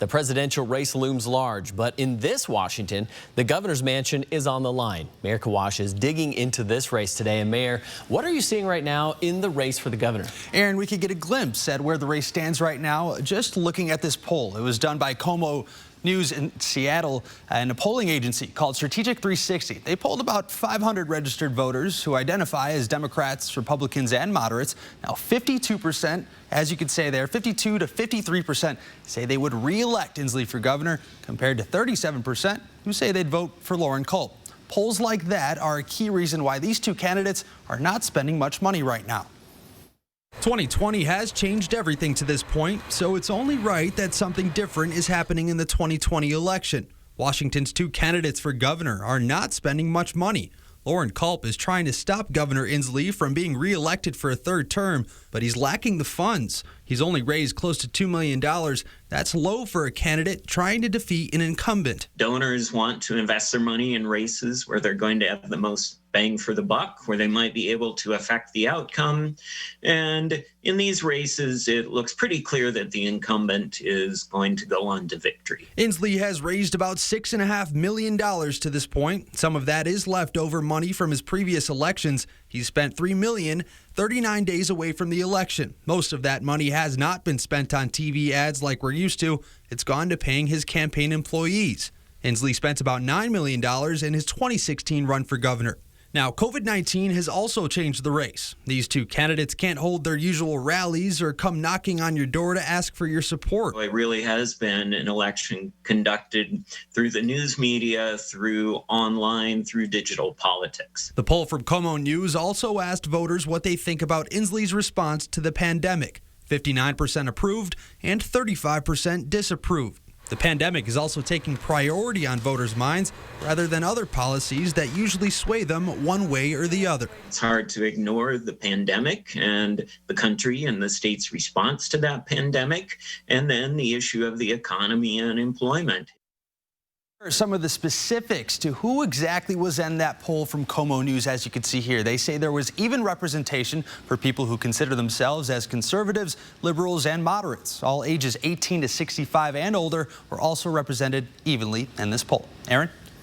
The presidential race looms large, but in this Washington, the governor's mansion is on the line. Mayor Kawash is digging into this race today. And Mayor, what are you seeing right now in the race for the governor? Aaron, we could get a glimpse at where the race stands right now just looking at this poll. It was done by Como News in Seattle and a polling agency called Strategic 360. They polled about 500 registered voters who identify as Democrats, Republicans, and moderates. Now, 52%, as you could say there, 52 to 53% say they would re-elect Inslee for governor, compared to 37% who say they'd vote for Loren Culp. Polls like that are a key reason why these two candidates are not spending much money right now. 2020 has changed everything to this point, so it's only right that something different is happening in the 2020 election. Washington's two candidates for governor are not spending much money. Loren Culp is trying to stop Governor Inslee from being re-elected for a third term, but he's lacking the funds. He's only raised close to $2 million. That's low for a candidate trying to defeat an incumbent. Donors want to invest their money in races where they're going to have the most bang for the buck, where they might be able to affect the outcome. And in these races, it looks pretty clear that the incumbent is going to go on to victory. Inslee has raised about $6.5 million to this point. Some of that is leftover money from his previous elections. He spent $3 million 39 days away from the election. Most of that money has not been spent on TV ads like we're used to. It's gone to paying his campaign employees. Inslee spent about $9 million in his 2016 run for governor. Now, COVID-19 has also changed the race. These two candidates can't hold their usual rallies or come knocking on your door to ask for your support. It really has been an election conducted through the news media, through online, through digital politics. The poll from Como News also asked voters what they think about Inslee's response to the pandemic. 59% approved and 35% disapproved. The pandemic is also taking priority on voters' minds rather than other policies that usually sway them one way or the other. It's hard to ignore the pandemic and the country and the state's response to that pandemic, and then the issue of the economy and employment. Some of the specifics to who exactly was in that poll from Como News, as you can see here. They say there was even representation for people who consider themselves as conservatives, liberals, and moderates. All ages 18 to 65 and older were also represented evenly in this poll. Aaron?